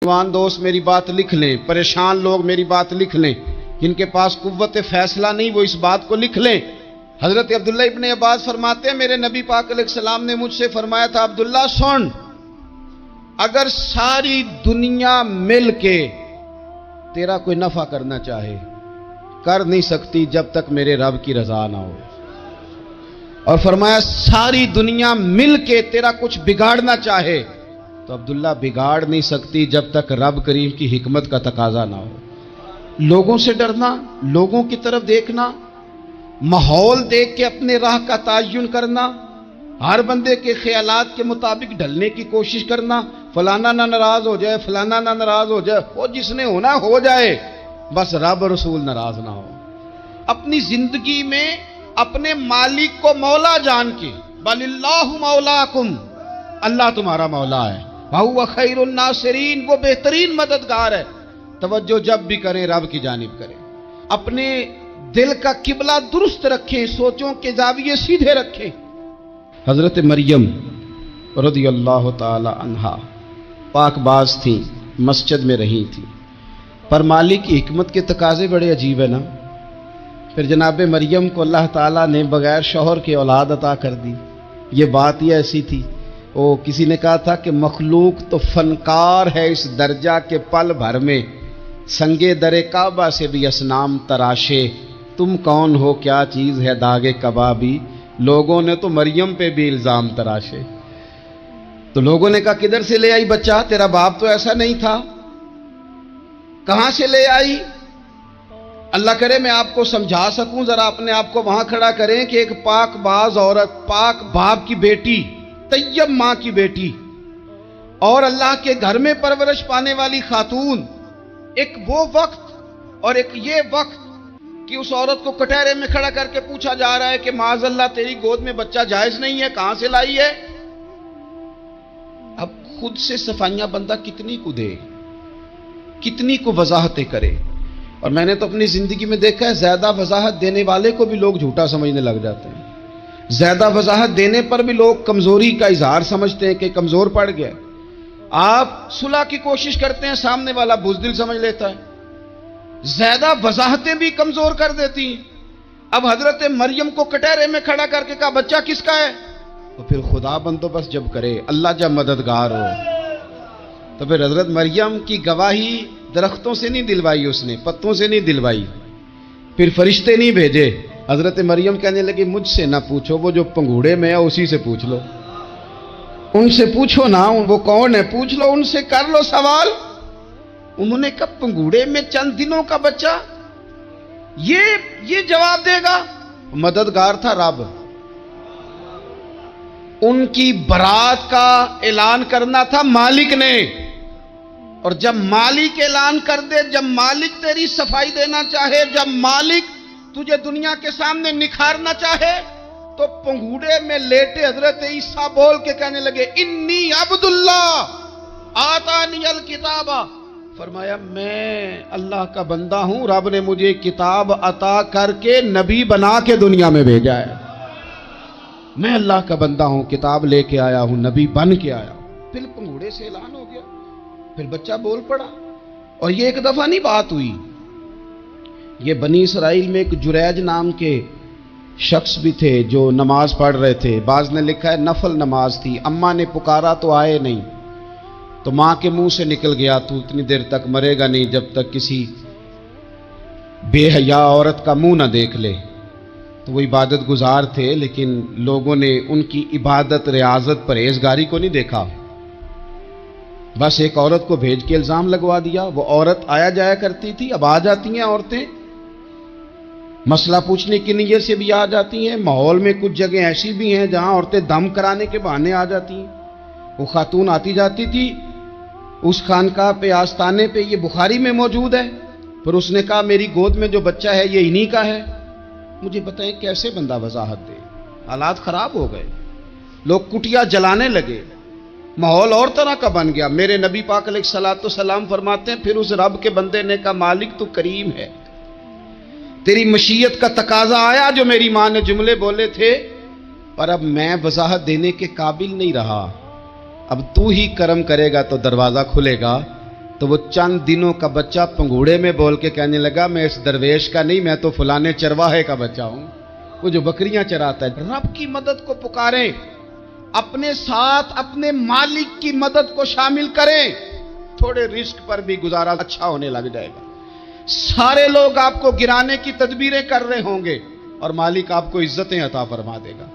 جوان دوست میری بات لکھ لیں، پریشان لوگ میری بات لکھ لیں، جن کے پاس قوت فیصلہ نہیں وہ اس بات کو لکھ لیں۔ حضرت عبداللہ ابن عباس فرماتے ہیں میرے نبی پاک علیہ السلام نے مجھ سے فرمایا تھا، عبداللہ سن، اگر ساری دنیا مل کے تیرا کوئی نفع کرنا چاہے کر نہیں سکتی جب تک میرے رب کی رضا نہ ہو، اور فرمایا ساری دنیا مل کے تیرا کچھ بگاڑنا چاہے تو عبداللہ بگاڑ نہیں سکتی جب تک رب کریم کی حکمت کا تقاضا نہ ہو۔ لوگوں سے ڈرنا، لوگوں کی طرف دیکھنا، ماحول دیکھ کے اپنے راہ کا تعین کرنا، ہر بندے کے خیالات کے مطابق ڈھلنے کی کوشش کرنا، فلانا نہ ناراض ہو جائے، فلانا نہ ناراض ہو جائے، وہ جس نے ہونا ہو جائے، بس رب رسول ناراض نہ ہو۔ اپنی زندگی میں اپنے مالک کو مولا جان کے، بل اللہ مولاکم، اللہ تمہارا مولا ہے، وَهُوَ خَيْرُ النَّاصِرِينَ، وہ بہترین مددگار ہے۔ توجہ جب بھی کریں رب کی جانب کریں، اپنے دل کا قبلہ درست رکھیں، سوچوں کے زاویے سیدھے رکھیں۔ حضرت مریم رضی اللہ تعالی عنہا پاک باز تھیں، مسجد میں رہی تھیں، پر مالک کی حکمت کے تقاضے بڑے عجیب ہیں نا۔ پھر جناب مریم کو اللہ تعالیٰ نے بغیر شوہر کے اولاد عطا کر دی۔ یہ بات ہی ایسی تھی، وہ کسی نے کہا تھا کہ مخلوق تو فنکار ہے اس درجہ کے پل بھر میں سنگے در کعبہ سے بھی اصنام تراشے، تم کون ہو کیا چیز ہے داغے کبابی، لوگوں نے تو مریم پہ بھی الزام تراشے۔ تو لوگوں نے کہا کدھر سے لے آئی بچہ، تیرا باپ تو ایسا نہیں تھا، کہاں سے لے آئی؟ اللہ کرے میں آپ کو سمجھا سکوں، ذرا اپنے آپ کو وہاں کھڑا کریں کہ ایک پاک باز عورت، پاک باپ کی بیٹی، طیب ماں کی بیٹی، اور اللہ کے گھر میں پرورش پانے والی خاتون، ایک وہ وقت اور ایک یہ وقت کہ اس عورت کو کٹہرے میں کھڑا کر کے پوچھا جا رہا ہے کہ معاذ اللہ تیری گود میں بچہ جائز نہیں ہے، کہاں سے لائی ہے؟ اب خود سے صفائیاں بندہ کتنی کو دے، کتنی کو وضاحتیں کرے۔ اور میں نے تو اپنی زندگی میں دیکھا ہے زیادہ وضاحت دینے والے کو بھی لوگ جھوٹا سمجھنے لگ جاتے ہیں، زیادہ وضاحت دینے پر بھی لوگ کمزوری کا اظہار سمجھتے ہیں کہ کمزور پڑ گیا۔ آپ صلح کی کوشش کرتے ہیں، سامنے والا بزدل سمجھ لیتا ہے، زیادہ وضاحتیں بھی کمزور کر دیتی ہیں۔ اب حضرت مریم کو کٹہرے میں کھڑا کر کے کہا بچہ کس کا ہے؟ تو پھر خدا بندوبست جب کرے، اللہ جب مددگار ہو، تو پھر حضرت مریم کی گواہی درختوں سے نہیں دلوائی، اس نے پتوں سے نہیں دلوائی، پھر فرشتے نہیں بھیجے۔ حضرت مریم کہنے لگی مجھ سے نہ پوچھو، وہ جو پنگوڑے میں ہے اسی سے پوچھ لو، ان سے پوچھو نا، وہ کون ہے پوچھ لو، ان سے کر لو سوال۔ انہوں نے کہا پنگوڑے میں چند دنوں کا بچہ، یہ جواب دے گا؟ مددگار تھا رب، ان کی برات کا اعلان کرنا تھا مالک نے، اور جب مالک اعلان کر دے، جب مالک تیری صفائی دینا چاہے، جب مالک تجھے دنیا کے سامنے نکھارنا چاہے، تو پنگوڑے میں لیٹے حضرت عیسیٰ بول کے کہنے لگے انی عبداللہ آتانی الکتاب، فرمایا میں اللہ کا بندہ ہوں، رب نے مجھے کتاب عطا کر کے نبی بنا کے دنیا میں بھیجا ہے، میں اللہ کا بندہ ہوں، کتاب لے کے آیا ہوں، نبی بن کے آیا ہوں۔ پھر پنگوڑے سے اعلان ہو گیا، پھر بچہ بول پڑا۔ اور یہ ایک دفعہ نہیں بات ہوئی، یہ بنی اسرائیل میں ایک جریج نام کے شخص بھی تھے جو نماز پڑھ رہے تھے، بعض نے لکھا ہے نفل نماز تھی، اماں نے پکارا تو آئے نہیں، تو ماں کے منہ سے نکل گیا تو اتنی دیر تک مرے گا نہیں جب تک کسی بے حیا عورت کا منہ نہ دیکھ لے۔ تو وہ عبادت گزار تھے، لیکن لوگوں نے ان کی عبادت، ریاضت، پرہیزگاری کو نہیں دیکھا، بس ایک عورت کو بھیج کے الزام لگوا دیا۔ وہ عورت آیا جایا کرتی تھی، اب آ جاتی ہیں عورتیں، مسئلہ پوچھنے کی نیت سے بھی آ جاتی ہیں، ماحول میں کچھ جگہ ایسی بھی ہیں جہاں عورتیں دم کرانے کے بہانے آ جاتی ہیں۔ وہ خاتون آتی جاتی تھی اس خانقاہ پہ، آستانے پہ، یہ بخاری میں موجود ہے، پر اس نے کہا میری گود میں جو بچہ ہے یہ انہی کا ہے۔ مجھے بتائیں کیسے بندہ وضاحت دے؟ حالات خراب ہو گئے، لوگ کٹیا جلانے لگے، ماحول اور طرح کا بن گیا۔ میرے نبی پاک علیہ الصلوۃ والسلام فرماتے ہیں پھر اس رب کے بندے نے کہا مالک تو کریم ہے، تیری مشیت کا تقاضا آیا جو میری ماں نے جملے بولے تھے، پر اب میں وضاحت دینے کے قابل نہیں رہا، اب تو ہی کرم کرے گا تو دروازہ کھلے گا، تو وہ چند دنوں کا بچہ پنگوڑے میں بول کے کہنے لگا میں اس درویش کا نہیں، میں تو فلانے چرواہے کا بچہ ہوں، وہ جو بکریاں چراتا ہے۔ رب کی مدد کو پکاریں، اپنے ساتھ اپنے مالک کی مدد کو شامل کریں، تھوڑے رزق پر بھی گزارا اچھا ہونے لگ جائے گا۔ سارے لوگ آپ کو گرانے کی تدبیریں کر رہے ہوں گے اور مالک آپ کو عزتیں عطا فرما دے گا،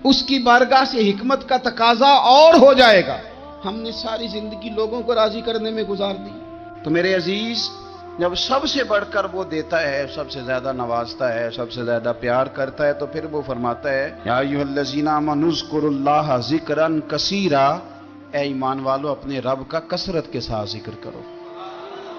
اس کی بارگاہ سے حکمت کا تقاضا اور ہو جائے گا۔ ہم نے ساری زندگی لوگوں کو راضی کرنے میں گزار دی۔ تو میرے عزیز، جب سب سے بڑھ کر وہ دیتا ہے، سب سے زیادہ نوازتا ہے، سب سے زیادہ پیار کرتا ہے، تو پھر وہ فرماتا ہے یا ایھا الذین آمنوا اذکروا اللہ ذکرا کثیرا، اے ایمان والو اپنے رب کا کثرت کے ساتھ ذکر کرو،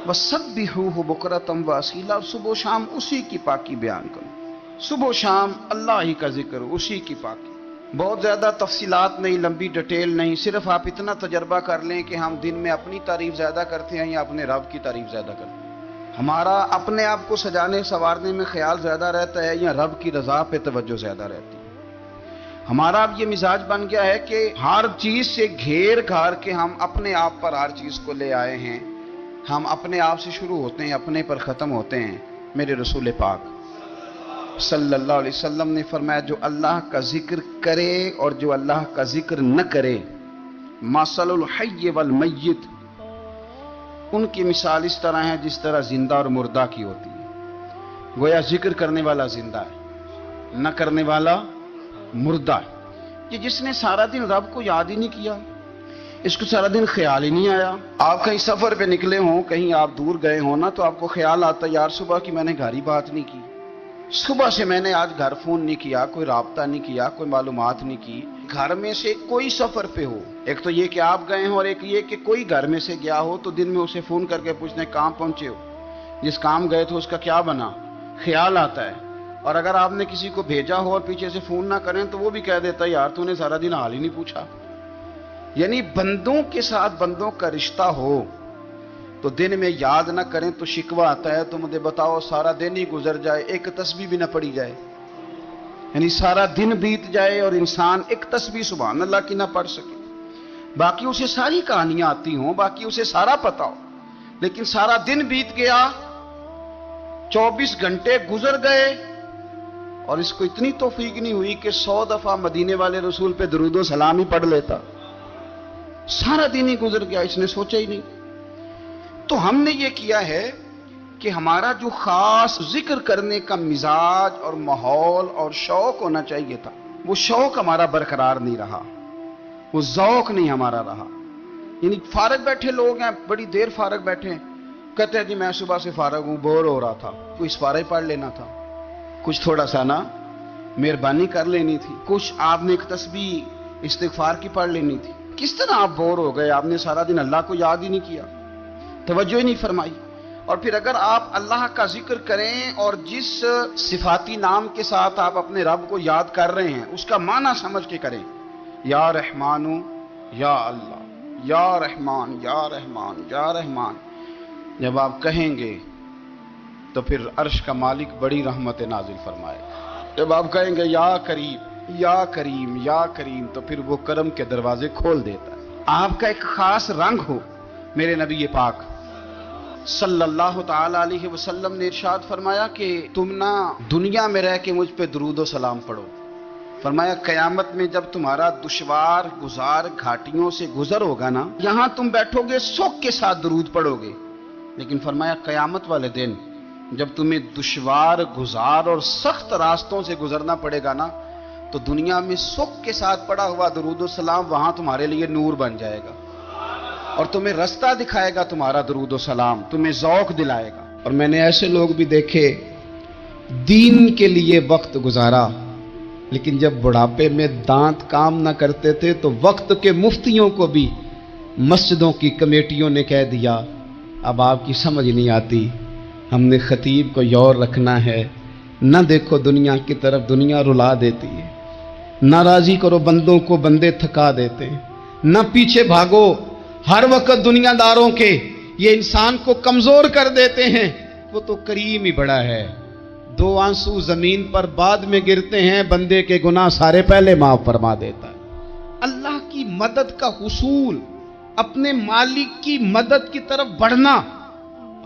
وسبحوہ بکرۃ واصیلا، صبح و شام اسی کی پاکی بیان کرو، صبح و شام اللہ ہی کا ذکر، اسی کی پاکی۔ بہت زیادہ تفصیلات نہیں، لمبی ڈیٹیل نہیں، صرف آپ اتنا تجربہ کر لیں کہ ہم دن میں اپنی تعریف زیادہ کرتے ہیں یا اپنے رب کی تعریف زیادہ کرتے ہیں، ہمارا اپنے آپ کو سجانے سنوارنے میں خیال زیادہ رہتا ہے یا رب کی رضا پہ توجہ زیادہ رہتی ہے۔ ہمارا اب یہ مزاج بن گیا ہے کہ ہر چیز سے گھیر گھار کے ہم اپنے آپ پر ہر چیز کو لے آئے ہیں، ہم اپنے آپ سے شروع ہوتے ہیں، اپنے پر ختم ہوتے ہیں۔ میرے رسول پاک صلی اللہ علیہ وسلم نے فرمایا جو اللہ کا ذکر کرے اور جو اللہ کا ذکر نہ کرے، مثل الحی والمیت، ان کی مثال اس طرح ہے جس طرح زندہ اور مردہ کی ہوتی ہے۔ گویا ذکر کرنے والا زندہ ہے، نہ کرنے والا مردہ ہے۔ کہ جس نے سارا دن رب کو یاد ہی نہیں کیا، اس کو سارا دن خیال ہی نہیں آیا۔ آپ کہیں سفر پہ نکلے ہوں، کہیں آپ دور گئے ہوں نا، تو آپ کو خیال آتا ہے یار صبح کی میں نے گھر ہی بات نہیں کی، صبح سے میں نے آج گھر فون نہیں کیا، کوئی رابطہ نہیں کیا، کوئی معلومات نہیں کی۔ گھر میں سے کوئی سفر پہ ہو، ایک تو یہ کہ آپ گئے ہوں اور ایک یہ کہ کوئی گھر میں سے گیا ہو، تو دن میں اسے فون کر کے پوچھنے کہاں پہنچے ہو، جس کام گئے تھے اس کا کیا بنا، خیال آتا ہے۔ اور اگر آپ نے کسی کو بھیجا ہو اور پیچھے سے فون نہ کریں تو وہ بھی کہہ دیتا ہے یار تو نے سارا دن حال ہی نہیں پوچھا۔ یعنی بندوں کے ساتھ بندوں کا رشتہ ہو تو دن میں یاد نہ کریں تو شکوہ آتا ہے، تو مجھے بتاؤ سارا دن ہی گزر جائے ایک تسبیح بھی نہ پڑھی جائے، یعنی سارا دن بیت جائے اور انسان ایک تسبیح سبحان اللہ کی نہ پڑھ سکے، باقی اسے ساری کہانیاں آتی ہوں، باقی اسے سارا پتا ہو، لیکن سارا دن بیت گیا، 24 گھنٹے گزر گئے اور اس کو اتنی توفیق نہیں ہوئی کہ 100 دفعہ مدینے والے رسول پہ درود و سلام ہی پڑھ لیتا، سارا دن ہی گزر گیا، اس نے سوچا ہی نہیں۔ تو ہم نے یہ کیا ہے کہ ہمارا جو خاص ذکر کرنے کا مزاج اور ماحول اور شوق ہونا چاہیے تھا، وہ شوق ہمارا برقرار نہیں رہا، وہ ذوق نہیں ہمارا رہا۔ یعنی فارغ بیٹھے لوگ ہیں، بڑی دیر فارغ بیٹھے ہیں، کہتے ہیں جی میں صبح سے فارغ ہوں، بور ہو رہا تھا، کوئی سپارہ ہی پڑھ لینا تھا، کچھ تھوڑا سا نا مہربانی کر لینی تھی، کچھ آپ نے ایک تسبیح استغفار کی پڑھ لینی تھی۔ کس طرح آپ بور ہو گئے؟ آپ نے سارا دن اللہ کو یاد ہی نہیں کیا، توجہ ہی نہیں فرمائی۔ اور پھر اگر آپ اللہ کا ذکر کریں اور جس صفاتی نام کے ساتھ آپ اپنے رب کو یاد کر رہے ہیں اس کا معنی سمجھ کے کریں، یا رحمان یا اللہ، یا رحمان یا رحمان یا رحمان، جب آپ کہیں گے تو پھر عرش کا مالک بڑی رحمت نازل فرمائے گا۔ جب آپ کہیں گے یا کریم یا کریم یا کریم، تو پھر وہ کرم کے دروازے کھول دیتا ہے۔ آپ کا ایک خاص رنگ ہو۔ میرے نبی پاک صلی اللہ تعالی علیہ وسلم نے ارشاد فرمایا کہ تم نہ دنیا میں رہ کے مجھ پہ درود و سلام پڑھو، فرمایا قیامت میں جب تمہارا دشوار گزار گھاٹیوں سے گزر ہوگا نا، یہاں تم بیٹھو گے سوگ کے ساتھ درود پڑھو گے، لیکن فرمایا قیامت والے دن جب تمہیں دشوار گزار اور سخت راستوں سے گزرنا پڑے گا نا، تو دنیا میں سوگ کے ساتھ پڑا ہوا درود و سلام وہاں تمہارے لیے نور بن جائے گا اور تمہیں رستہ دکھائے گا تمہارا درود و سلام، تمہیں ذوق دلائے گا۔ اور میں نے ایسے لوگ بھی دیکھے دین کے لیے وقت گزارا، لیکن جب بڑھاپے میں دانت کام نہ کرتے تھے تو وقت کے مفتیوں کو بھی مسجدوں کی کمیٹیوں نے کہہ دیا اب آپ کی سمجھ نہیں آتی، ہم نے خطیب کو یور رکھنا ہے، نہ دیکھو دنیا کی طرف، دنیا رلا دیتی ہے، نہ راضی کرو بندوں کو، بندے تھکا دیتے ہیں، نہ پیچھے بھاگو ہر وقت دنیا داروں کے، یہ انسان کو کمزور کر دیتے ہیں۔ وہ تو کریم ہی بڑا ہے، 2 آنسو زمین پر بعد میں گرتے ہیں، بندے کے گناہ سارے پہلے معاف فرما دیتا ہے۔ اللہ کی مدد کا حصول اپنے مالک کی مدد کی طرف بڑھنا.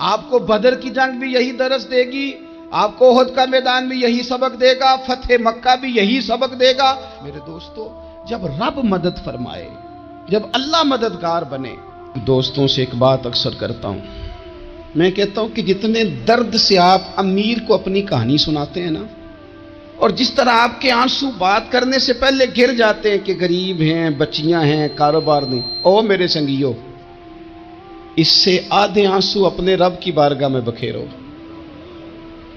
آپ کو بدر کی جنگ بھی یہی درس دے گی, آپ کو احد کا میدان بھی یہی سبق دے گا, فتح مکہ بھی یہی سبق دے گا. میرے دوستو, جب رب مدد فرمائے, جب اللہ مددگار بنے. دوستوں سے ایک بات اکثر کرتا ہوں, میں کہتا ہوں کہ جتنے درد سے آپ امیر کو اپنی کہانی سناتے ہیں نا, اور جس طرح آپ کے آنسو بات کرنے سے پہلے گر جاتے ہیں کہ غریب ہیں, بچیاں ہیں, کاروبار نہیں, او میرے سنگیو, اس سے آدھے آنسو اپنے رب کی بارگاہ میں بکھیرو,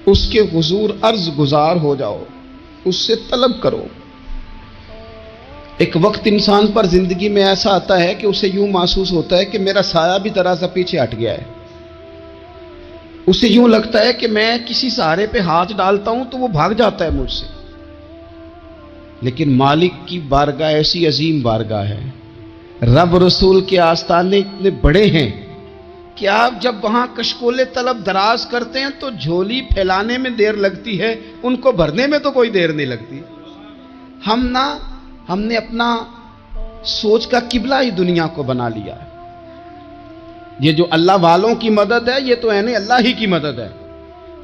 اس کے حضور عرض گزار ہو جاؤ, اس سے طلب کرو. ایک وقت انسان پر زندگی میں ایسا آتا ہے کہ اسے یوں محسوس ہوتا ہے کہ میرا سایہ بھی ذرا سا پیچھے ہٹ گیا ہے. اسے یوں لگتا ہے کہ میں کسی سہارے پہ ہاتھ ڈالتا ہوں تو وہ بھاگ جاتا ہے مجھ سے. لیکن مالک کی بارگاہ ایسی عظیم بارگاہ ہے, رب رسول کے آستانے اتنے بڑے ہیں کہ آپ جب وہاں کشکول طلب دراز کرتے ہیں تو جھولی پھیلانے میں دیر لگتی ہے, ان کو بھرنے میں تو کوئی دیر نہیں لگتی. ہم نے اپنا سوچ کا قبلہ ہی دنیا کو بنا لیا ہے. یہ جو اللہ والوں کی مدد ہے یہ تو یعنی اللہ ہی کی مدد ہے,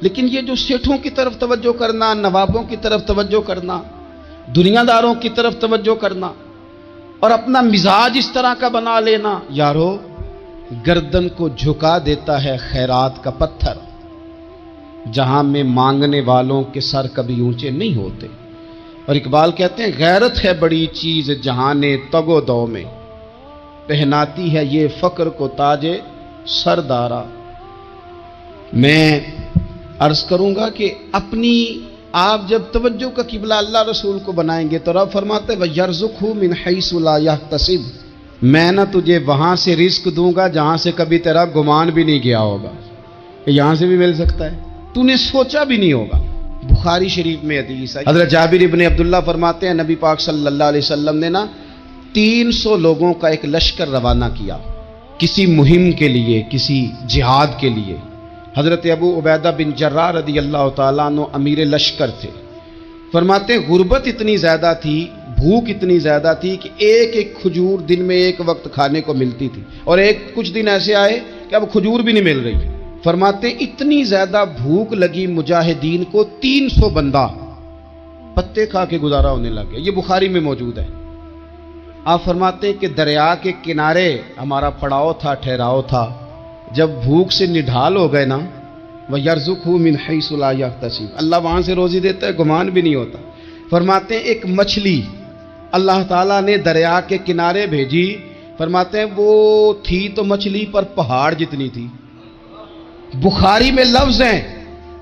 لیکن یہ جو سیٹھوں کی طرف توجہ کرنا, نوابوں کی طرف توجہ کرنا, دنیا داروں کی طرف توجہ کرنا, اور اپنا مزاج اس طرح کا بنا لینا, یارو گردن کو جھکا دیتا ہے خیرات کا پتھر, جہاں میں مانگنے والوں کے سر کبھی اونچے نہیں ہوتے. اور اقبال کہتے ہیں غیرت ہے بڑی چیز جہان تگ و دو میں, پہناتی ہے یہ فقر کو تاج سردارا. میں عرض کروں گا کہ اپنی آپ جب توجہ کا قبلہ اللہ رسول کو بنائیں گے تو رب فرماتے ہیں وَيَرْزُقْهُ مِنْ حَيْثُ لَا يَحْتَسِبُ, میں نہ تجھے وہاں سے رزق دوں گا جہاں سے کبھی تیرا گمان بھی نہیں کیا ہوگا, یہاں سے بھی مل سکتا ہے, تو نے سوچا بھی نہیں ہوگا. بخاری شریف میں حدیث ہے, حضرت جابر ابن عبداللہ فرماتے ہیں نبی پاک صلی اللہ علیہ وسلم نے 300 لوگوں کا ایک لشکر روانہ کیا کسی مہم کے لیے, کسی جہاد کے لیے. حضرت ابو عبیدہ بن جراح رضی اللہ تعالیٰ عنہ امیر لشکر تھے. فرماتے ہیں غربت اتنی زیادہ تھی, بھوک اتنی زیادہ تھی کہ ایک ایک کھجور دن میں ایک وقت کھانے کو ملتی تھی, اور کچھ دن ایسے آئے کہ اب کھجور بھی نہیں مل رہی. فرماتے ہیں اتنی زیادہ بھوک لگی مجاہدین کو 300 بندہ پتے کھا کے گزارا ہونے لگ گیا. یہ بخاری میں موجود ہے. آپ فرماتے ہیں کہ دریا کے کنارے ہمارا پڑاؤ تھا, ٹھہراؤ تھا. جب بھوک سے نڈھال ہو گئے نا, وَيَرْزُقْهُ مِنْ حَيْثُ لَا يَحْتَسِبُ, اللہ وہاں سے روزی دیتا ہے, گمان بھی نہیں ہوتا. فرماتے ہیں ایک مچھلی اللہ تعالیٰ نے دریا کے کنارے بھیجی. فرماتے ہیں وہ تھی تو مچھلی پر پہاڑ جتنی تھی. بخاری میں لفظ ہیں,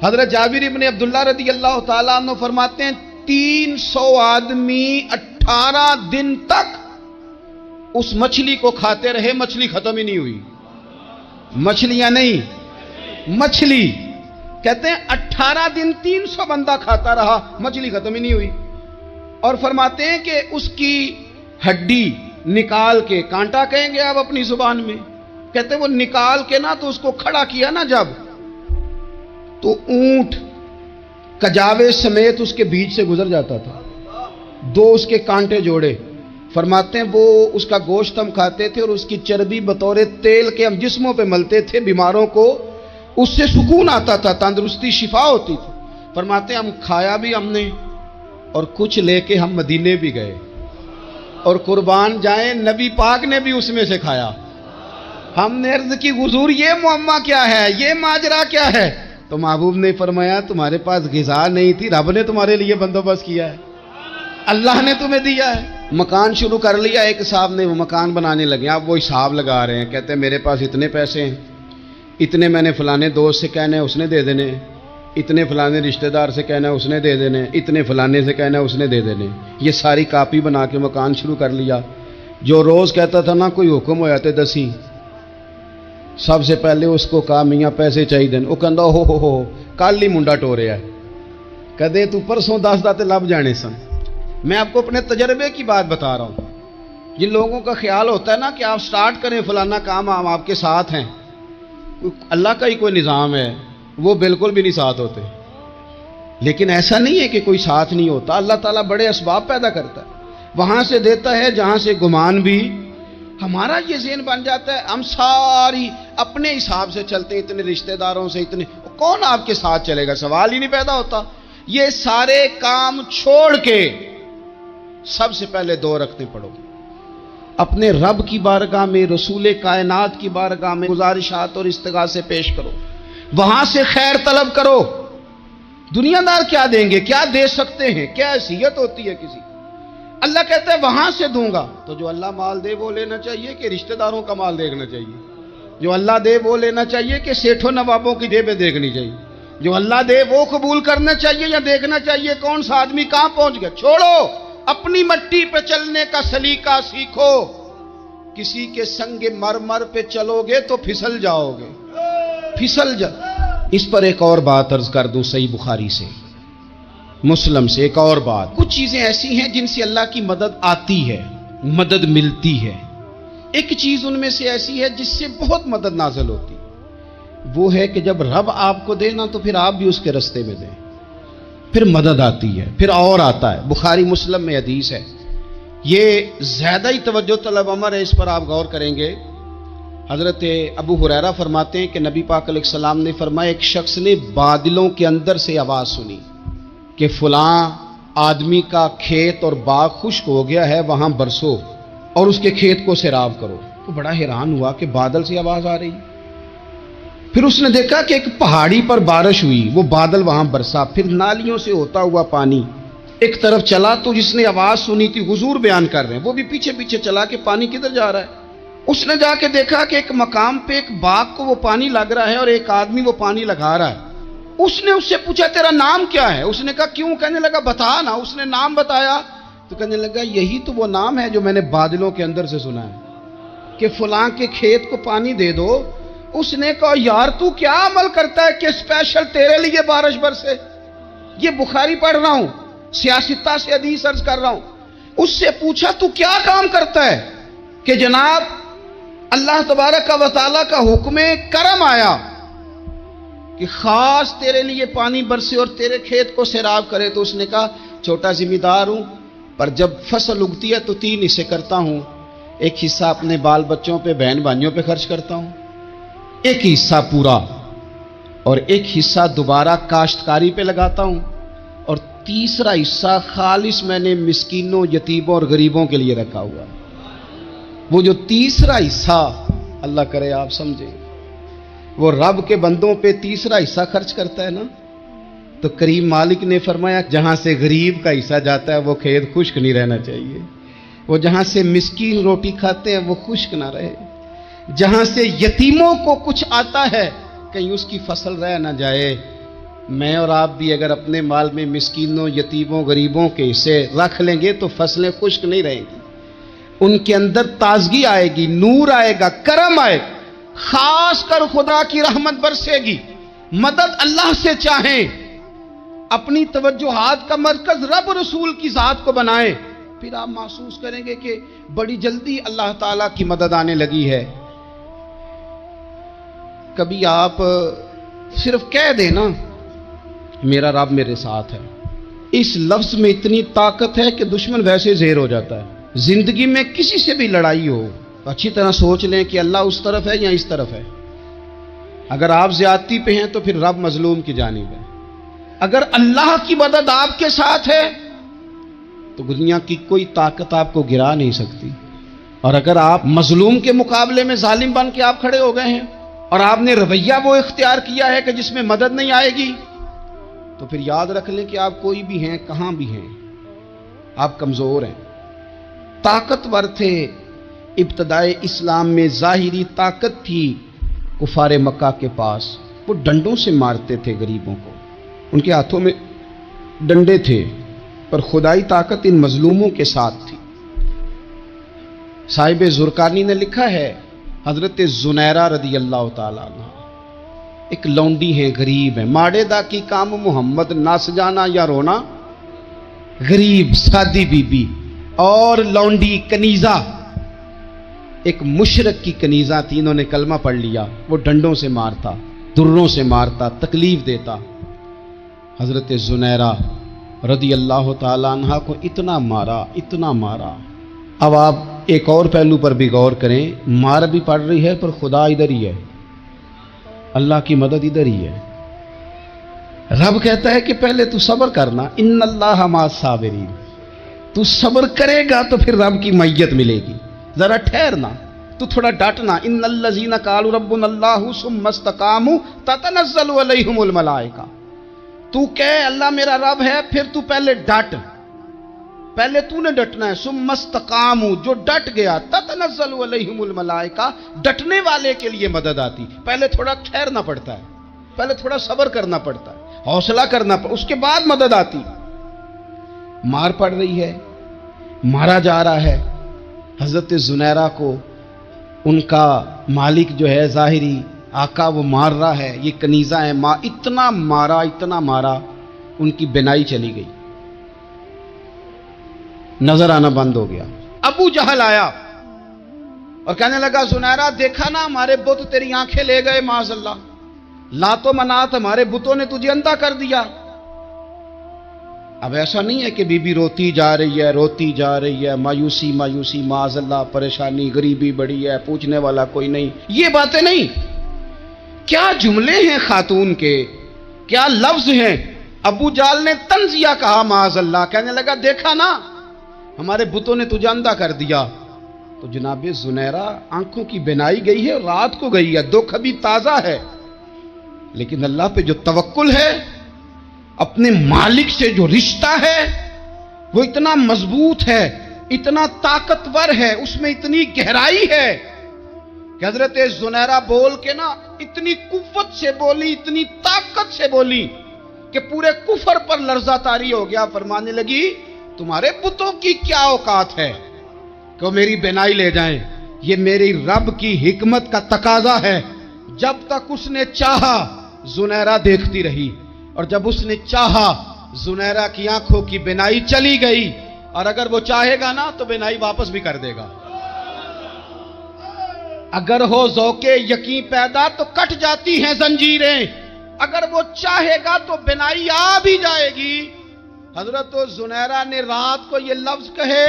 حضرت جابر ابن عبداللہ رضی اللہ تعالیٰ عنہ فرماتے ہیں 300 آدمی 18 دن تک اس مچھلی کو کھاتے رہے, مچھلی ختم ہی نہیں ہوئی. مچھلیاں نہیں, مچھلی. کہتے ہیں 18 دن 300 بندہ کھاتا رہا, مچھلی ختم ہی نہیں ہوئی. اور فرماتے ہیں کہ اس کی ہڈی نکال کے, کانٹا کہیں گے آپ اپنی زبان میں, کہتے ہیں وہ نکال کے نا تو اس کو کھڑا کیا نا جب, تو اونٹ کجاوے سمیت اس کے بیچ سے گزر جاتا تھا, 2 اس کے کانٹے جوڑے. فرماتے ہیں وہ اس کا گوشت ہم کھاتے تھے اور اس کی چربی بطور تیل کے ہم جسموں پہ ملتے تھے, بیماروں کو اس سے سکون آتا تھا, تندرستی شفا ہوتی تھی. فرماتے ہیں ہم کھایا بھی ہم نے, اور کچھ لے کے ہم مدینے بھی گئے, اور قربان جائیں نبی پاک نے بھی اس میں سے کھایا. ہم نے عرض کی حضور یہ معمہ کیا ہے, یہ ماجرا کیا ہے؟ تو محبوب نے فرمایا تمہارے پاس غذا نہیں تھی, رب نے تمہارے لیے بندوبست کیا ہے, اللہ نے تمہیں دیا ہے. مکان شروع کر لیا ایک صاحب نے, وہ مکان بنانے لگے. آپ وہ حساب لگا رہے ہیں, کہتے ہیں میرے پاس اتنے پیسے ہیں, اتنے میں نے فلانے دوست سے کہنا ہے اس نے دے دینے, اتنے فلانے رشتہ دار سے کہنا ہے اس نے دے دینے, اتنے فلانے سے کہنا ہے اس نے دے دینے. یہ ساری کاپی بنا کے مکان شروع کر لیا. جو روز کہتا تھا نا کوئی حکم ہو جاتے 10 سب سے پہلے اس کو کہا میاں پیسے چاہیے دین. وہ کہندا ہو کل ہی منڈا ٹوریا ہے, کدے تو پرسوں 10 داتے لب جانے سن. میں آپ کو اپنے تجربے کی بات بتا رہا ہوں. جن لوگوں کا خیال ہوتا ہے نا کہ آپ سٹارٹ کریں فلانا کام, ہم آپ کے ساتھ ہیں, اللہ کا ہی کوئی نظام ہے, وہ بالکل بھی نہیں ساتھ ہوتے. لیکن ایسا نہیں ہے کہ کوئی ساتھ نہیں ہوتا. اللہ تعالیٰ بڑے اسباب پیدا کرتا ہے, وہاں سے دیتا ہے جہاں سے گمان بھی ہمارا یہ ذہن بن جاتا ہے، ہم ساری اپنے حساب سے چلتے ہیں، اتنے رشتہ داروں سے، اتنے کون آپ کے ساتھ چلے گا، سوال ہی نہیں پیدا ہوتا۔ یہ سارے کام چھوڑ کے سب سے پہلے 2 رکعتیں پڑھو، اپنے رب کی بارگاہ میں، رسول کائنات کی بارگاہ میں گزارشات اور استغاثے پیش کرو، وہاں سے خیر طلب کرو۔ دنیا دار کیا دیں گے، کیا دے سکتے ہیں، کیا حیثیت ہوتی ہے کسی، اللہ کہتا ہے وہاں سے دوں گا۔ تو جو اللہ مال دے وہ لینا چاہیے کہ رشتہ داروں کا مال دیکھنا چاہیے؟ جو اللہ دے وہ لینا چاہیے کہ سیٹھوں نوابوں کی جیبیں دیکھنی چاہیے؟ جو اللہ دے وہ قبول کرنا چاہیے یا دیکھنا چاہیے کون سا آدمی کہاں پہنچ گیا؟ چھوڑو، اپنی مٹی پہ چلنے کا سلیقہ سیکھو۔ کسی کے سنگ مرمر پہ چلو گے تو پھسل جاؤ گے، پھسل جا۔ اس پر ایک اور بات عرض کر دوں، صحیح بخاری سے، مسلم سے ایک اور بات۔ کچھ چیزیں ایسی ہیں جن سے اللہ کی مدد آتی ہے، مدد ملتی ہے۔ ایک چیز ان میں سے ایسی ہے جس سے بہت مدد نازل ہوتی، وہ ہے کہ جب رب آپ کو دے نا تو پھر آپ بھی اس کے رستے میں دیں، پھر مدد آتی ہے، پھر اور آتا ہے۔ بخاری مسلم میں حدیث ہے، یہ زیادہ ہی توجہ طلب امر ہے، اس پر آپ غور کریں گے۔ حضرت ابو ہریرہ فرماتے ہیں کہ نبی پاک علیہ السلام نے فرمایا، ایک شخص نے بادلوں کے اندر سے آواز سنی کہ فلاں آدمی کا کھیت اور باغ خشک ہو گیا ہے، وہاں برسو اور اس کے کھیت کو سیراب کرو۔ تو بڑا حیران ہوا کہ بادل سے آواز آ رہی۔ پھر اس نے دیکھا کہ ایک پہاڑی پر بارش ہوئی، وہ بادل وہاں برسا، پھر نالیوں سے ہوتا ہوا پانی ایک طرف چلا۔ تو جس نے آواز سنی تھی، حضور بیان کر رہے ہیں، وہ بھی پیچھے پیچھے چلا کہ پانی کدھر جا رہا ہے۔ اس نے جا کے دیکھا کہ ایک مقام پہ ایک باغ کو وہ پانی لگ رہا ہے اور ایک آدمی وہ پانی لگا رہا ہے۔ اس نے اس سے پوچھا تیرا نام کیا ہے؟ اس نے کہا کیوں؟ کہنے لگا بتا نا۔ اس نے نام بتایا تو کہنے لگا یہی تو وہ نام ہے جو میں نے بادلوں کے اندر سے سنا ہے کہ فلاں کے کھیت کو پانی دے دو۔ اس نے کہا یار تو کیا عمل کرتا ہے کہ اسپیشل تیرے لیے بارش برسے؟ یہ بخاری پڑھ رہا ہوں، سیاستہ سے حدیث عرض کر رہا ہوں۔ اس سے پوچھا تو کیا کام کرتا ہے کہ جناب اللہ تبارک و تعالیٰ کا حکم کرم آیا کہ خاص تیرے لیے پانی برسے اور تیرے کھیت کو سیراب کرے؟ تو اس نے کہا چھوٹا ذمہ دار ہوں، پر جب فصل اگتی ہے تو 3 حصے کرتا ہوں، ایک حصہ اپنے بال بچوں پہ، بہن بھائیوں پہ خرچ کرتا ہوں، ایک حصہ پورا، اور ایک حصہ دوبارہ کاشتکاری پہ لگاتا ہوں، اور تیسرا حصہ خالص میں نے مسکینوں، یتیموں اور غریبوں کے لیے رکھا ہوا۔ وہ جو تیسرا حصہ، اللہ کرے آپ سمجھیں، وہ رب کے بندوں پہ تیسرا حصہ خرچ کرتا ہے نا، تو کریم مالک نے فرمایا جہاں سے غریب کا حصہ جاتا ہے وہ کھیت خشک نہیں رہنا چاہیے، وہ جہاں سے مسکین روٹی کھاتے ہیں وہ خشک نہ رہے، جہاں سے یتیموں کو کچھ آتا ہے کہیں اس کی فصل رہ نہ جائے۔ میں اور آپ بھی اگر اپنے مال میں مسکینوں، یتیموں، غریبوں کے حصے رکھ لیں گے تو فصلیں خشک نہیں رہیں گی، ان کے اندر تازگی آئے گی، نور آئے گا، کرم آئے گا، خاص کر خدا کی رحمت برسے گی۔ مدد اللہ سے چاہیں، اپنی توجہات کا مرکز رب رسول کی ذات کو بنائیں، پھر آپ محسوس کریں گے کہ بڑی جلدی اللہ تعالیٰ کی مدد آنے لگی ہے۔ کبھی آپ صرف کہہ دیں نا میرا رب میرے ساتھ ہے، اس لفظ میں اتنی طاقت ہے کہ دشمن ویسے زیر ہو جاتا ہے۔ زندگی میں کسی سے بھی لڑائی ہو تو اچھی طرح سوچ لیں کہ اللہ اس طرف ہے یا اس طرف ہے۔ اگر آپ زیادتی پہ ہیں تو پھر رب مظلوم کی جانب ہے۔ اگر اللہ کی مدد آپ کے ساتھ ہے تو دنیا کی کوئی طاقت آپ کو گرا نہیں سکتی، اور اگر آپ مظلوم کے مقابلے میں ظالم بن کے آپ کھڑے ہو گئے ہیں اور آپ نے رویہ وہ اختیار کیا ہے کہ جس میں مدد نہیں آئے گی، تو پھر یاد رکھ لیں کہ آپ کوئی بھی ہیں، کہاں بھی ہیں، آپ کمزور ہیں۔ طاقتور تھے ابتدائے اسلام میں، ظاہری طاقت تھی کفار مکہ کے پاس، وہ ڈنڈوں سے مارتے تھے غریبوں کو، ان کے ہاتھوں میں ڈنڈے تھے، پر خدائی طاقت ان مظلوموں کے ساتھ تھی۔ صاحب زرقانی نے لکھا ہے، حضرت زنیرہ رضی اللہ تعالیٰ عنہ ایک لونڈی ہیں، غریب ہیں، ماڑے دا کی کام محمد نس جانا یا رونا، غریب سادی بی بی اور لونڈی کنیزہ، ایک مشرک کی کنیزہ تھی، انہوں نے کلمہ پڑھ لیا، وہ ڈنڈوں سے مارتا، دروں سے مارتا، تکلیف دیتا۔ حضرت زنیرہ رضی اللہ تعالیٰ عنہ کو اتنا مارا، اتنا مارا۔ اب آپ ایک اور پہلو پر بھی غور کریں، مار بھی پڑ رہی ہے پر خدا ادھر ہی ہے، اللہ کی مدد ادھر ہی ہے۔ رب کہتا ہے کہ پہلے تو صبر کرنا، ان اللہ مع الصابرین، تو صبر کرے گا تو پھر رب کی معیت ملے گی، ذرا ٹھہرنا، تو تھوڑا ڈٹنا۔ ان الذین قالوا ربنا اللہ ثم استقاموا تتنزل علیہم الملائکہ، تو کہے اللہ میرا رب ہے، پھر تو پہلے ڈٹ، پہلے تو نے ڈٹنا ہے۔ ثم استقاموا، جو ڈٹ گیا، تتنزل علیہم الملائکہ، ڈٹنے والے کے لیے مدد آتی، پہلے تھوڑا ٹھہرنا پڑتا ہے، پہلے تھوڑا صبر کرنا پڑتا ہے، حوصلہ کرنا پڑتا، اس کے بعد مدد آتی۔ مار پڑ رہی ہے، مارا جا رہا ہے، حضرت زنیرہ کو ان کا مالک جو ہے ظاہری آقا وہ مار رہا ہے، یہ کنیزہ ہے، اتنا مارا ان کی بینائی چلی گئی، نظر آنا بند ہو گیا۔ ابو جہل آیا اور کہنے لگا زنیرہ دیکھا نا ہمارے بت تیری آنکھیں لے گئے، معاذ اللہ، لات و منات ہمارے بتوں نے تجھے اندھا کر دیا۔ اب ایسا نہیں ہے کہ بی بی روتی جا رہی ہے، مایوسی معاذ اللہ، پریشانی، غریبی بڑی ہے، پوچھنے والا کوئی نہیں، یہ باتیں نہیں۔ کیا جملے ہیں خاتون کے، کیا لفظ ہیں۔ ابو جہل نے تنزیہ کہا معاذ اللہ، کہنے لگا دیکھا نا ہمارے بتوں نے تجھے اندھا کر دیا۔ تو جناب زنیرہ آنکھوں کی بینائی گئی ہے، رات کو گئی ہے، دکھ ابھی تازہ ہے، لیکن اللہ پہ جو توکل ہے، اپنے مالک سے جو رشتہ ہے، وہ اتنا مضبوط ہے، اتنا طاقتور ہے، اس میں اتنی گہرائی ہے کہ حضرت زنیرہ بول کے نا اتنی قوت سے بولی، اتنی طاقت سے بولی کہ پورے کفر پر لرزہ طاری ہو گیا۔ فرمانے لگی تمہارے بتوں کی کیا اوقات ہے کہ میری بینائی لے جائیں، یہ میری رب کی حکمت کا تقاضا ہے۔ جب تک اس نے چاہا زنیرہ دیکھتی رہی، اور جب اس نے چاہا زنیرہ کی آنکھوں کی بینائی چلی گئی، اور اگر وہ چاہے گا نا تو بینائی واپس بھی کر دے گا۔ اگر ہو ذوق یقین پیدا تو کٹ جاتی ہیں زنجیریں، اگر وہ چاہے گا تو بینائی آ بھی جائے گی۔ حضرت زنیرہ نے رات کو یہ لفظ کہے،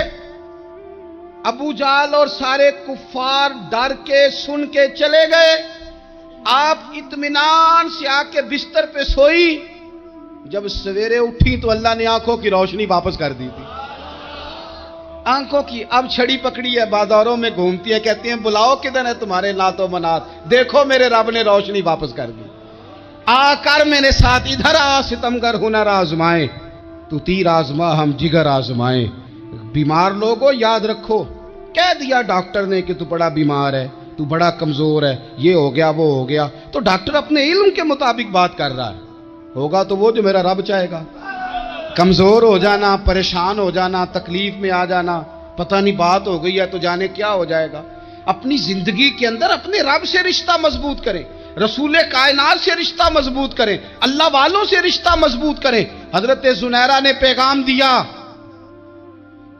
ابو جہل اور سارے کفار ڈر کے سن کے چلے گئے۔ آپ اطمینان سے آ کے بستر پہ سوئی، جب سویرے اٹھی تو اللہ نے آنکھوں کی روشنی واپس کر دی تھی۔ آنکھوں کی اب چھڑی پکڑی ہے، بازاروں میں گھومتی ہے، کہتی ہیں بلاؤ کدھر ہے تمہارے نات و منات، دیکھو میرے رب نے روشنی واپس کر دی۔ آ کر میرے ساتھ ادھر آ، ستمگر ہنر آزمائیں، تو تیر آزما ہم جگر آزمائیں۔ بیمار لوگوں یاد رکھو، کہہ دیا ڈاکٹر نے کہ تو بڑا بیمار ہے، تو بڑا کمزور ہے، یہ ہو گیا وہ ہو گیا، تو ڈاکٹر اپنے علم کے مطابق بات کر رہا ہے، ہوگا تو وہ جو میرا رب چاہے گا۔ کمزور ہو جانا، پریشان ہو جانا، تکلیف میں آ جانا، پتہ نہیں بات ہو گئی ہے تو جانے کیا ہو جائے گا۔ اپنی زندگی کے اندر اپنے رب سے رشتہ مضبوط کریں، رسول کائنات سے رشتہ مضبوط کریں، اللہ والوں سے رشتہ مضبوط کریں۔ حضرت زنیرہ نے پیغام دیا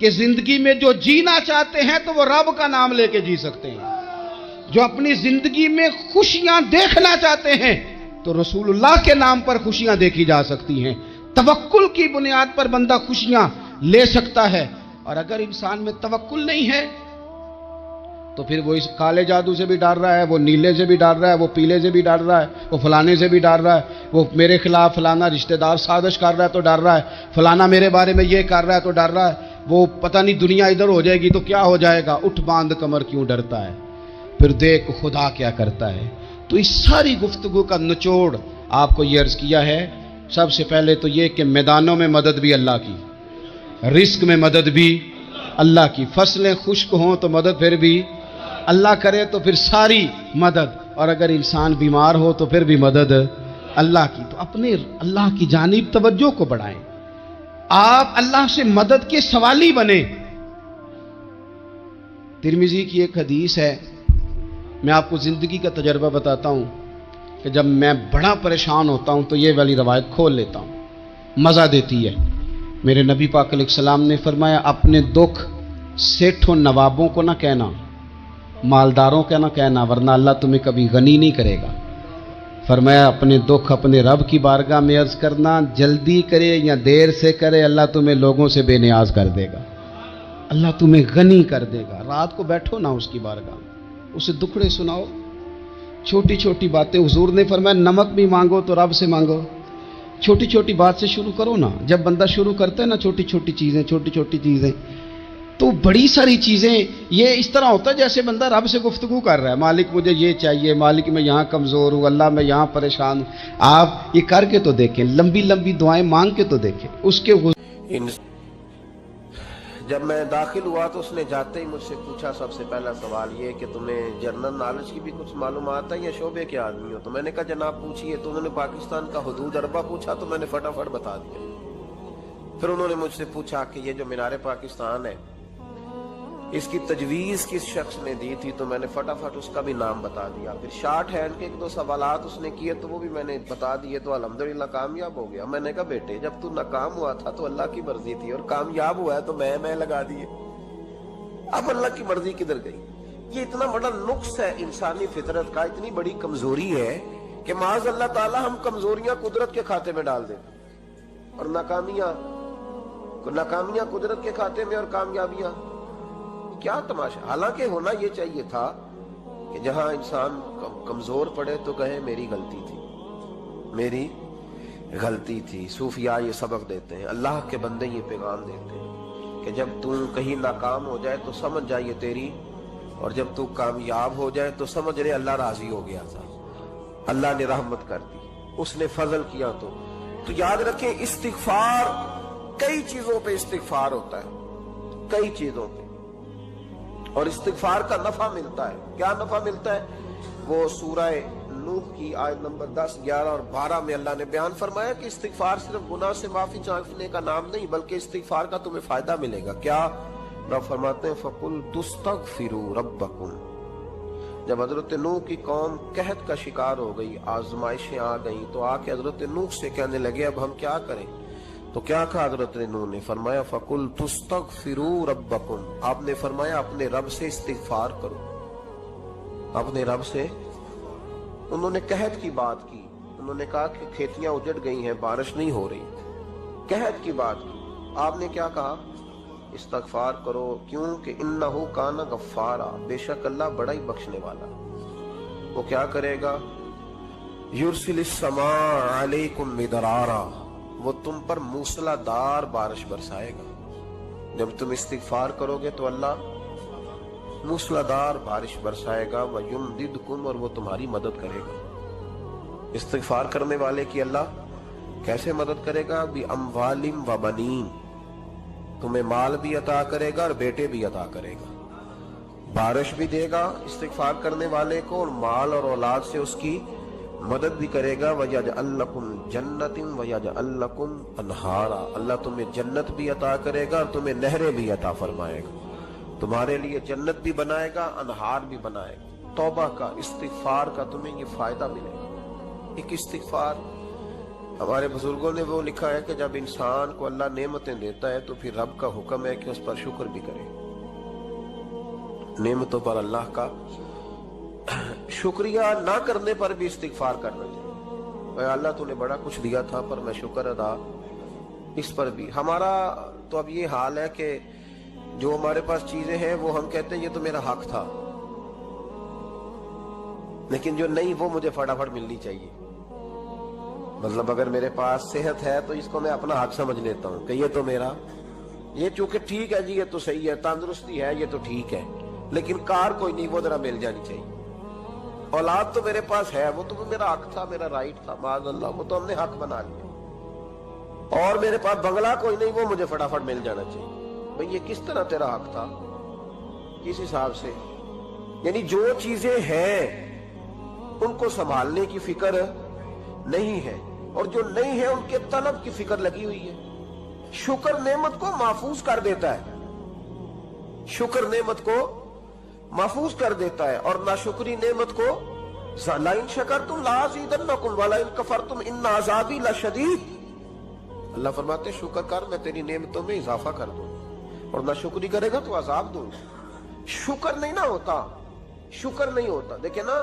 کہ زندگی میں جو جینا چاہتے ہیں تو وہ رب کا نام لے کے جی سکتے ہیں، جو اپنی زندگی میں خوشیاں دیکھنا چاہتے ہیں تو رسول اللہ کے نام پر خوشیاں دیکھی جا سکتی ہیں۔ توکل کی بنیاد پر بندہ خوشیاں لے سکتا ہے، اور اگر انسان میں توکل نہیں ہے تو پھر وہ اس کالے جادو سے بھی ڈر رہا ہے، وہ نیلے سے بھی ڈر رہا ہے، وہ پیلے سے بھی ڈر رہا ہے، وہ فلانے سے بھی ڈر رہا ہے، وہ میرے خلاف فلانا رشتہ دار سازش کر رہا ہے تو ڈر رہا ہے، فلانا میرے بارے میں یہ کر رہا ہے تو ڈر رہا ہے، وہ پتہ نہیں دنیا ادھر ہو جائے گی تو کیا ہو جائے گا، اٹھ باندھ کمر کیوں ڈرتا ہے، پھر دیکھ خدا کیا کرتا ہے۔ تو اس ساری گفتگو کا نچوڑ آپ کو یہ عرض کیا ہے، سب سے پہلے تو یہ کہ میدانوں میں مدد بھی اللہ کی، رزق میں مدد بھی اللہ کی، فصلیں خشک ہوں تو مدد پھر بھی اللہ کرے، تو پھر ساری مدد، اور اگر انسان بیمار ہو تو پھر بھی مدد اللہ کی۔ تو اپنے اللہ کی جانب توجہ کو بڑھائیں، آپ اللہ سے مدد کے سوالی بنیں۔ ترمذی کی ایک حدیث ہے، میں آپ کو زندگی کا تجربہ بتاتا ہوں کہ جب میں بڑا پریشان ہوتا ہوں تو یہ والی روایت کھول لیتا ہوں، مزہ دیتی ہے۔ میرے نبی پاک علیہ السلام نے فرمایا اپنے دکھ سیٹھوں نوابوں کو نہ کہنا، مالداروں کا نہ کہنا، ورنہ اللہ تمہیں کبھی غنی نہیں کرے گا۔ فرمایا اپنے دکھ اپنے رب کی بارگاہ میں عرض کرنا، جلدی کرے یا دیر سے کرے اللہ تمہیں لوگوں سے بے نیاز کر دے گا۔ اللہ تمہیں غنی کر دے گا. رات کو بیٹھو نا اس کی بارگاہ میں, اسے دکھڑے سناؤ, چھوٹی چھوٹی باتیں. حضور نے فرمایا نمک بھی مانگو تو رب سے مانگو. چھوٹی چھوٹی بات سے شروع کرو نا. جب بندہ شروع کرتا ہے نا چھوٹی چھوٹی چیزیں تو بڑی ساری چیزیں, یہ اس طرح ہوتا ہے جیسے بندہ رب سے گفتگو کر رہا ہے. مالک مجھے یہ چاہیے, مالک میں یہاں کمزور ہوں, اللہ میں یہاں پریشان ہوں. آپ یہ کر کے تو دیکھیں, لمبی لمبی دعائیں مانگ کے تو دیکھیں. اس کے جب میں داخل ہوا تو اس نے جاتے ہی مجھ سے پوچھا سب سے پہلا سوال یہ کہ تمہیں جنرل نالج کی بھی کچھ معلومات ہے یا شعبے کے آدمی ہو؟ تو میں نے کہا جناب پوچھیے. تو انہوں نے پاکستان کا حدود اربہ پوچھا تو میں نے فٹافٹ بتا دیا. پھر انہوں نے مجھ سے پوچھا کہ یہ جو مینار پاکستان ہے اس کی تجویز کس شخص نے دی تھی؟ تو میں نے فٹافٹ اس کا بھی نام بتا دیا. پھر شارٹ ہینڈ کے ایک دو سوالات اس نے کیے تو وہ بھی میں نے بتا دیے, تو الحمدللہ کامیاب ہو گیا. میں نے کہا بیٹے جب تو ناکام ہوا تھا تو اللہ کی مرضی تھی, اور کامیاب ہوا ہے تو میں لگا دیے. اب اللہ کی مرضی کدھر گئی؟ یہ اتنا بڑا نقص ہے انسانی فطرت کا, اتنی بڑی کمزوری ہے کہ معاذ اللہ تعالی ہم کمزوریاں قدرت کے کھاتے میں ڈال دیں, اور ناکامیاں قدرت کے کھاتے میں, اور کامیابیاں. کیا تماشا. حالانکہ ہونا یہ چاہیے تھا کہ جہاں انسان کمزور پڑے تو کہے میری غلطی تھی. صوفیاء یہ سبق دیتے ہیں, اللہ کے بندے یہ پیغام دیتے ہیں کہ جب تو کہیں ناکام ہو جائے تو سمجھ جائے تیری, اور جب تو کامیاب ہو جائے تو سمجھ رہے اللہ راضی ہو گیا تھا, اللہ نے رحمت کر دی, اس نے فضل کیا. تو یاد رکھیں استغفار, کئی چیزوں پہ استغفار ہوتا ہے, کئی چیزوں پہ, اور استغفار کا نفع ملتا ہے. کیا نفع ملتا ہے؟ وہ سورہ نوح کی آیت نمبر 10, 11 اور 12 میں اللہ نے بیان فرمایا کہ استغفار صرف گناہ سے معافی چاہنے کا نام نہیں, بلکہ استغفار کا تمہیں فائدہ ملے گا. کیا؟ رب فرماتے ہیں فَقُلْتُ اسْتَغْفِرُوا رَبَّكُمْ. جب حضرت نوح کی قوم قحط کا شکار ہو گئی, آزمائشیں آ گئیں, تو آ کے حضرت نوح سے کہنے لگے اب ہم کیا کریں؟ تو کیا کہا حضرت نوح نے؟ فرمایا فَقُلْتُ اسْتَغْفِرُوا رَبَّكُمْ. آپ نے فرمایا اپنے رب سے استغفار کرو, اپنے رب سے. انہوں نے قحط کی بات کی, انہوں نے کہا کہ کھیتیاں اجڑ گئی ہیں, بارش نہیں ہو رہی, قحط کی بات کی. آپ نے کیا کہا؟ استغفار کرو. کیوں کہ انہو کان غفارا, بے شک اللہ بڑا ہی بخشنے والا. وہ کیا کرے گا؟ یرسل السماء علیکم مدرارا, وہ تم پر موسلا دار بارش برسائے گا. جب تم استغفار کرو گے تو اللہ موسلا دار بارش برسائے گا. وَيُمْدِدْكُمْ, اور وہ تمہاری مدد کرے گا. استغفار کرنے والے کی اللہ کیسے مدد کرے گا؟ بِأَمْوَالٍ وَبَنِينَ, تمہیں مال بھی عطا کرے گا اور بیٹے بھی عطا کرے گا. بارش بھی دے گا استغفار کرنے والے کو, اور مال اور اولاد سے اس کی مدد بھی کرے گا. وَيَجْعَلْ لَكُمْ جَنَّةٍ وَيَجْعَلْ لَكُمْ أَنْهَارًا, اللہ تمہیں جنت بھی عطا کرے گا اور تمہیں نہریں بھی عطا فرمائے گا. تمہارے لیے جنت بھی بنائے گا, انہار بھی بنائے گا. توبہ کا, استغفار کا تمہیں یہ فائدہ ملے گا. ایک استغفار, ہمارے بزرگوں نے وہ لکھا ہے کہ جب انسان کو اللہ نعمتیں دیتا ہے تو پھر رب کا حکم ہے کہ اس پر شکر بھی کرے. نعمتوں پر اللہ کا شکریہ نہ کرنے پر بھی استغفار کرنا چاہیے. اے اللہ تو نے بڑا کچھ دیا تھا پر میں شکر ادا اس پر بھی. ہمارا تو اب یہ حال ہے کہ جو ہمارے پاس چیزیں ہیں وہ ہم کہتے ہیں یہ تو میرا حق تھا, لیکن جو نہیں وہ مجھے فٹافٹ ملنی چاہیے. مطلب اگر میرے پاس صحت ہے تو اس کو میں اپنا حق سمجھ لیتا ہوں کہ یہ تو میرا, یہ چونکہ ٹھیک ہے جی, یہ تو صحیح ہے, تندرستی ہے, یہ تو ٹھیک ہے, لیکن کار کوئی نہیں, وہ ذرا مل جانی چاہیے. اولاد تو میرے پاس ہے, وہ تو میرا حق تھا, میرا رائٹ تھا, معاذ اللہ وہ تو ہم نے حق بنا لیا. اور میرے پاس بنگلہ کوئی نہیں, وہ مجھے فٹافٹ مل جانا چاہیے. بھئی یہ کس طرح تیرا حق تھا, کس حساب سے؟ یعنی جو چیزیں ہیں ان کو سنبھالنے کی فکر نہیں ہے, اور جو نہیں ہے ان کے طلب کی فکر لگی ہوئی ہے. شکر نعمت کو محفوظ کر دیتا ہے, شکر نعمت کو محفوظ کر دیتا ہے, اور ناشکری نعمت کو لَئِن شَكَرْتُمْ لَأَزِيدَنَّكُمْ وَلَئِن كَفَرْتُمْ إِنَّ عَذَابِي لَشَدِيدٌ. اللہ فرماتے ہیں شکر کر, میں تیری نعمتوں میں اضافہ کر دوں, اور ناشکری کرے گا تو عذاب دوں. شکر نہیں نہ ہوتا, شکر نہیں ہوتا. دیکھیں نا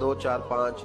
2 4 5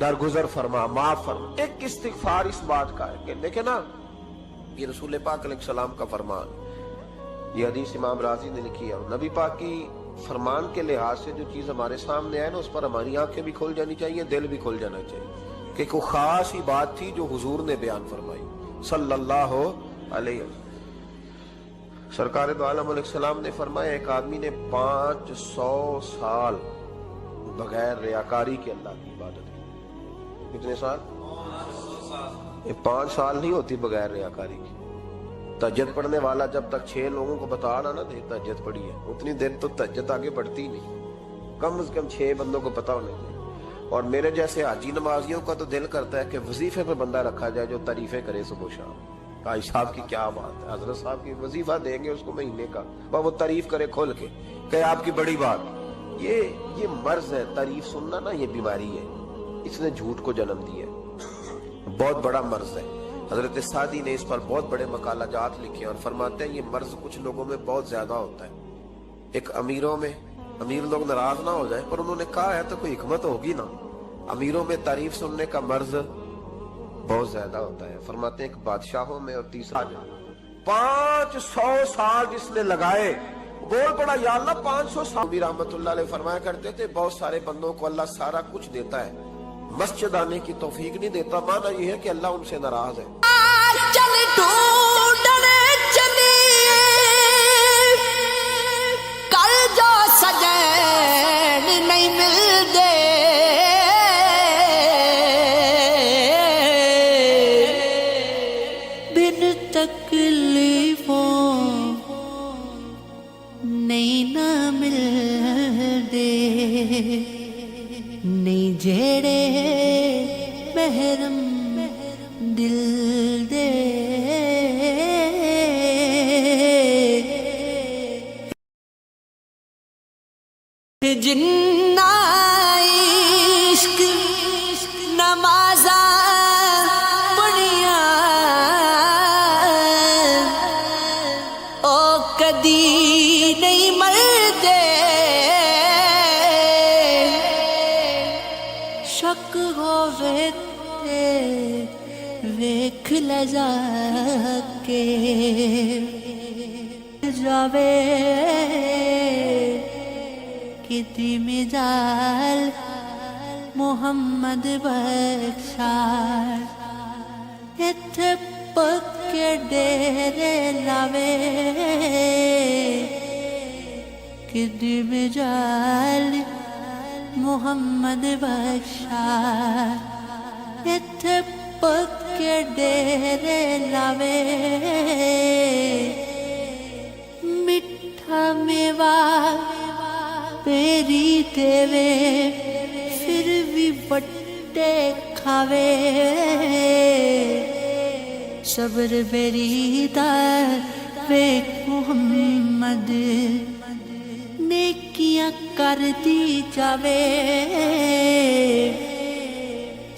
درگزر فرما، معاف فرما۔ ایک استغفار اس بات کا ہے کہ دیکھیں نا، یہ رسول پاک علیہ السلام کا فرمان، یہ حدیث امام رازی نے لکھی ہے، اور نبی پاک کی فرمان کے لحاظ سے جو چیز ہمارے سامنے آئے نا، اس پر ہماری آنکھیں بھی کھل جانی چاہیے، دل بھی کھل جانا چاہیے، کہ کوئی خاص ہی بات تھی جو حضور نے بیان فرمائی صلی اللہ علیہ وسلم۔ سرکار دو عالم علیہ السلام نے فرمایا، ایک آدمی نے 500 سال بغیر ریاکاری کے اللہ کی عبادت کی۔ کتنے سال؟ 5 سال نہیں ہوتی بغیر ریاکاری کی۔ تہجد پڑھنے والا جب تک 6 لوگوں کو بتا نہ دے تہجد پڑھی ہے، اتنی دیر تو تہجد آگے بڑھتی نہیں، کم از کم 6 بندوں کو پتا ہونے چاہیے۔ اور میرے جیسے حاجی نمازیوں کا تو دل کرتا ہے کہ وظیفے پہ بندہ رکھا جائے جو تعریفیں کرے صبح و شام۔ حاج صاحب کی کیا بات ہے، حضرت صاحب کی وظیفہ دیں گے اس کو مہینے کا، وہ تعریف کرے کھول کے کہ آپ کی بڑی بات۔ یہ مرض ہے، تعریف سننا نا یہ بیماری ہے، اس نے جھوٹ کو جنم دیا ہے، بہت بڑا مرض ہے۔ حضرت سعدی نے اس پر بہت بڑے مقالہ جات لکھے اور فرماتے ہیں یہ مرض کچھ لوگوں میں بہت زیادہ ہوتا ہے۔ ایک امیروں میں، امیر لوگ ناراض نہ ہو جائیں، پر انہوں نے کہا ہے تو کوئی حکمت ہوگی نا، امیروں میں تعریف سننے کا مرض بہت زیادہ ہوتا ہے۔ فرماتے ہیں ایک بادشاہوں میں، اور تیسرا 500 سال جس نے لگائے، بول پڑا یا اللہ 500 سال۔ نبی رحمت اللہ علیہ فرمایا کرتے تھے بہت سارے بندوں کو اللہ سارا کچھ دیتا ہے، مسجد آنے کی توفیق نہیں دیتا، معنی یہ ہے کہ اللہ ان سے ناراض ہے۔ چل ڈھونڈنے چلیے کل جو سجن نہیں ملتے، بن تکلیفوں نہیں نہ ملتے، نہیں جھیڑے محرم دل دے، جنہ عشق نمازاں پڑھیاں او کدی نہیں مرتے، شک ہووے تے ویکھ لجا کے جاوے کتی مجال محمد بخشار، اتھے پکے ڈیرے لاوے کتی مجال محمد بخشار، اتھے پکے ڈیرے لاوے میٹھا میوہ پیری دیوے پھر بھی بٹے کھاوے، صبر میری دار ویکھ محمد نیکیاں کر دی جاوے،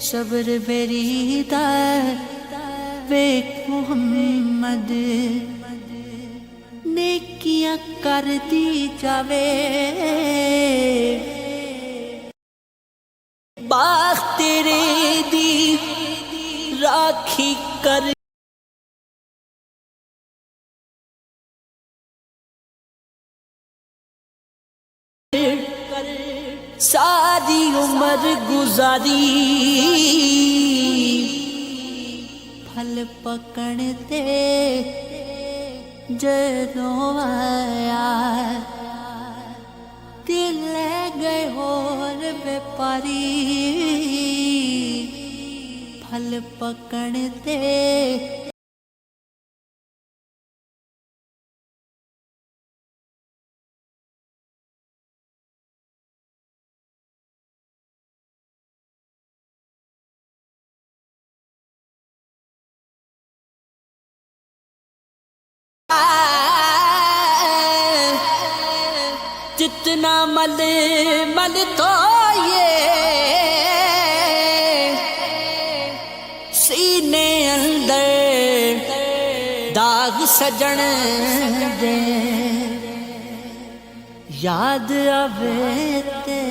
صبر میری دار ویکھ محمد نیکیاں کر دی جاوے، باغ تیرے دی راکھی کر ساری عمر گزاری، پھل پکڑتے جدوں آیا دل لے گئے ہور بیپاری، پھل پکڑتے جتنا مل مل تو یہ سینے اندر داغ سجن دے، یاد آوے تے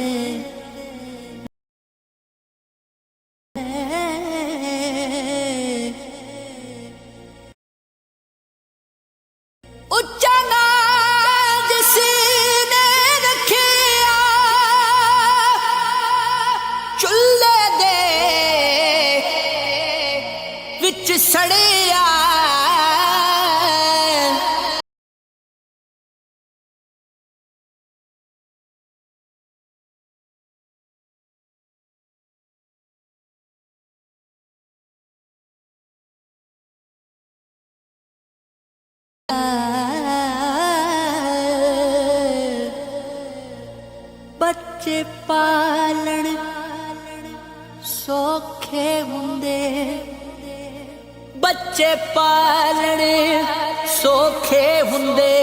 ਬੱਚੇ ਪਾਲਣ ਸੌਖੇ ਹੁੰਦੇ, ਬੱਚੇ ਪਾਲਣ ਸੌਖੇ ਹੁੰਦੇ,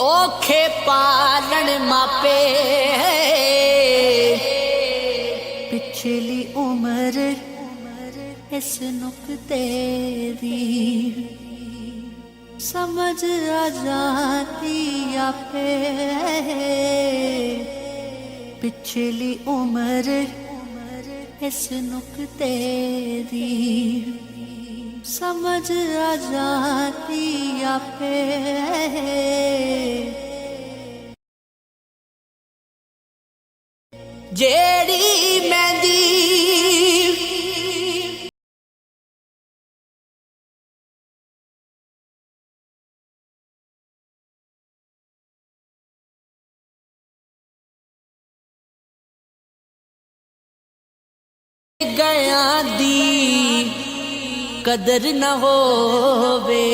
ਔਖੇ ਪਾਲਣ ਮਾਪੇ। ਪਿਛਲੀ ਉਮਰ ਇਸ ਨੁਕਤੇ ਦੀ ਸਮਝ ਆ ਜਾਂਦੀ ਆਪੇ। ਪਿਛਲੀ ਉਮਰ ਇਸ ਨੁਕਤੇ ਦੀ ਸਮਝ ਆ ਜਾਂਦੀ ਆਪੇ। ਜਿਹੜੀ ਮਹਿੰਦੀ ਗਿਆ ਦੀ ਕਦਰ ਨਾ ਹੋਵੇ,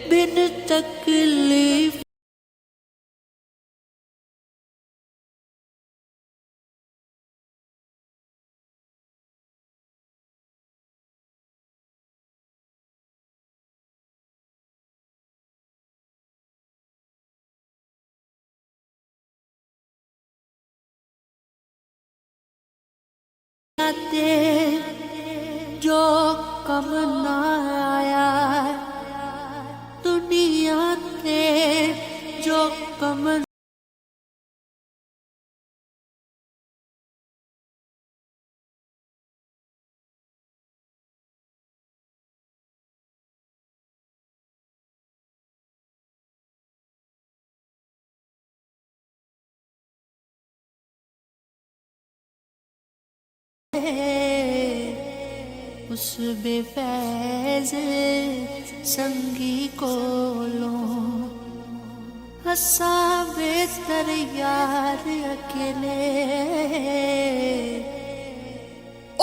ਬਿਨ ਤਕਲੀਫ ਤੇ ਜੋ ਕਮ ਨਾ ਆਇਆ, ਦੁਨੀਆ ਤੇ ਜੋ ਕਮ اس بے فیض سنگی کولوں ہساں بہتر یار اکیلے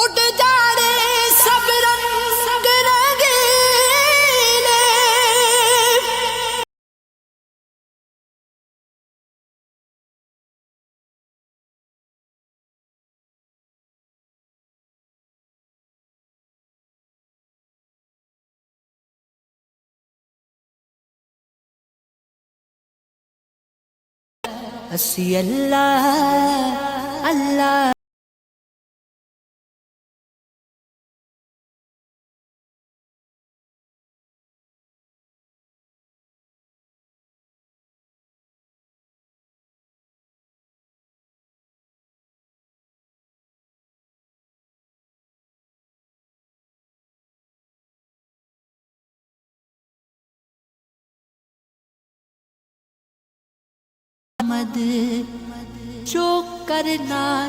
اڈ جاڑے سب رنگ رنگیلے اسی اللہ اللہ مد جو کرنا